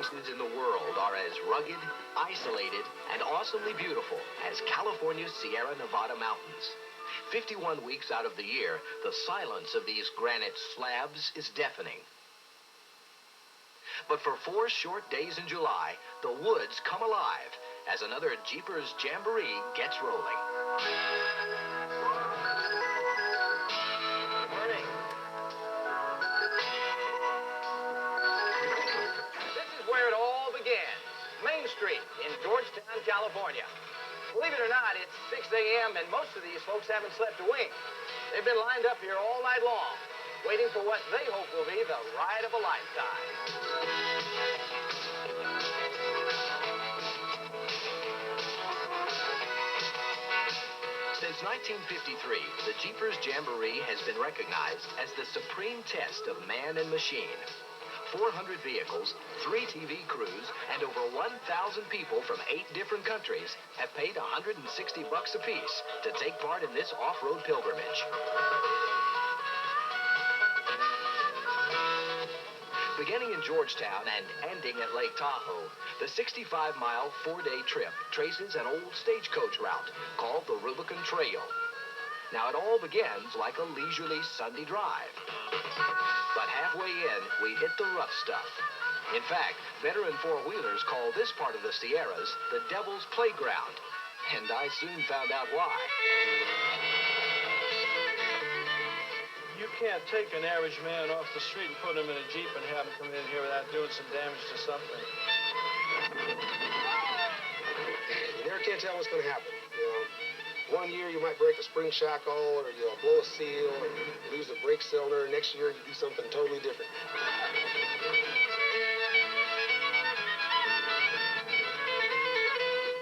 places in the world are as rugged, isolated, and awesomely beautiful as California's Sierra Nevada mountains. 51 weeks out of the year, the silence of these granite slabs is deafening. But for 4 short days in July, the woods come alive as another Jeepers Jamboree gets rolling. Good morning. This is where it all began. Main Street in Georgetown, California. Believe it or not, it's 6 a.m. and most of these folks haven't slept a wink. They've been lined up here all night long, waiting for what they hope will be the ride of a lifetime. Since 1953, the Jeepers Jamboree has been recognized as the supreme test of man and machine. 400 vehicles, 3 TV crews, and over 1,000 people from 8 different countries have paid $160 apiece to take part in this off-road pilgrimage. Beginning in Georgetown and ending at Lake Tahoe, the 65-mile, 4-day trip traces an old stagecoach route called the Rubicon Trail. Now, it all begins like a leisurely Sunday drive. But halfway in, we hit the rough stuff. In fact, veteran four-wheelers call this part of the Sierras the Devil's Playground. And I soon found out why. You can't take an average man off the street and put him in a Jeep and have him come in here without doing some damage to something. You never can tell what's going to happen. One year you might break a spring shackle, or you'll blow a seal, or lose a brake cylinder. Next year you do something totally different.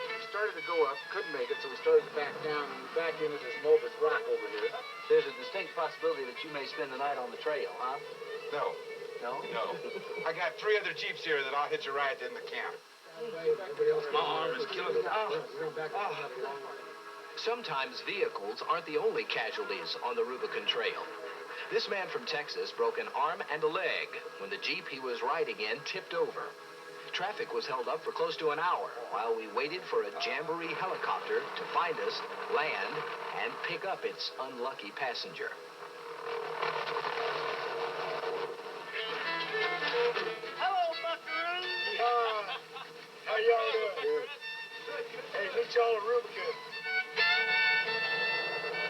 We started to go up, couldn't make it, so we started to back down, and we backed into this molded rock over here. There's a distinct possibility that you may spend the night on the trail, huh? No. No? No. I got 3 other Jeeps here that I'll hitch a ride in the camp. My arm is killing me. Sometimes vehicles aren't the only casualties on the Rubicon Trail. This man from Texas broke an arm and a leg when the Jeep he was riding in tipped over. Traffic was held up for close to an hour while we waited for a Jamboree helicopter to find us, land, and pick up its unlucky passenger. Hello, buckaroos! How y'all doing? Hey, meet y'all at Rubicon.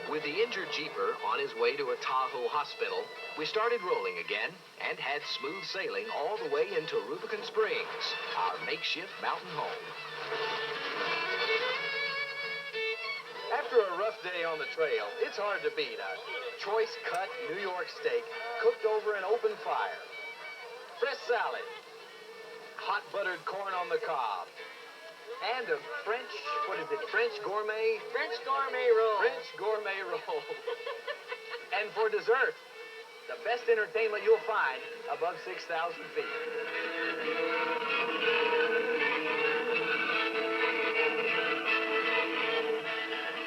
With the injured Jeeper on his way to a Tahoe hospital, we started rolling again and had smooth sailing all the way into Rubicon Springs, our makeshift mountain home. After a rough day on the trail, it's hard to beat a choice cut New York steak cooked over an open fire, fresh salad, hot buttered corn on the cob, and a French gourmet? French gourmet roll. French gourmet roll. And for dessert, the best entertainment you'll find above 6,000 feet.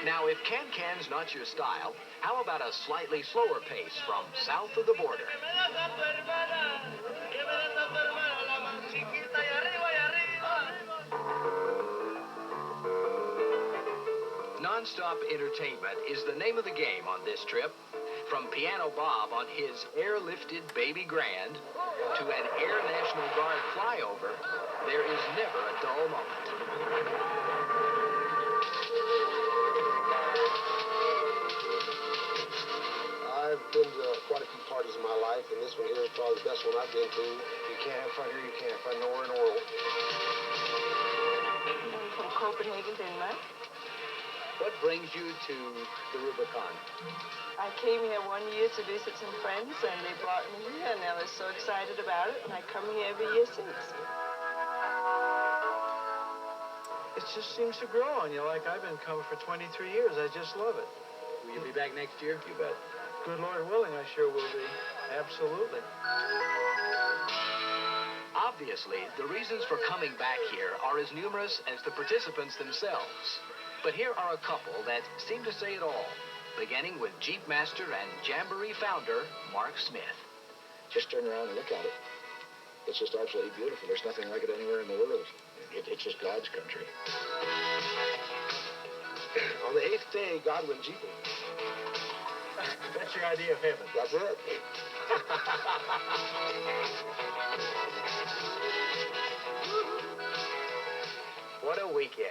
Now, if can-can's not your style, how about a slightly slower pace from south of the border? Non-stop entertainment is the name of the game on this trip. From Piano Bob on his airlifted Baby Grand to an Air National Guard flyover, there is never a dull moment. I've been to quite a few parties in my life, and this one here is probably the best one I've been to. You can't have fun here, you can't have fun nowhere in the world. I'm from Copenhagen, Denmark. What brings you to the Rubicon? I came here 1 year to visit some friends, and they brought me here, and I was so excited about it, and I come here every year since. It just seems to grow on you like I've been coming for 23 years. I just love it. Will you be back next year? You bet. Good Lord willing, I sure will be. Absolutely. Obviously, the reasons for coming back here are as numerous as the participants themselves. But here are a couple that seem to say it all, beginning with Jeep Master and Jamboree founder, Mark Smith. Just turn around and look at it. It's just absolutely beautiful. There's nothing like it anywhere in the world. It's just God's country. On the 8th day, God went jeeping. That's your idea of heaven. That's it. What a weekend.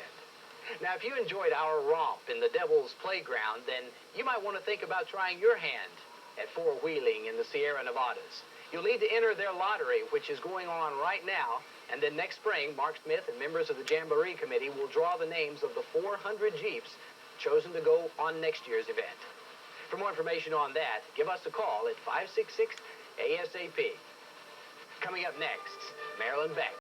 Now, if you enjoyed our romp in the Devil's Playground, then you might want to think about trying your hand at four-wheeling in the Sierra Nevadas. You'll need to enter their lottery, which is going on right now, and then next spring, Mark Smith and members of the Jamboree Committee will draw the names of the 400 Jeeps chosen to go on next year's event. For more information on that, give us a call at 566-ASAP. Coming up next, Marilyn Beck.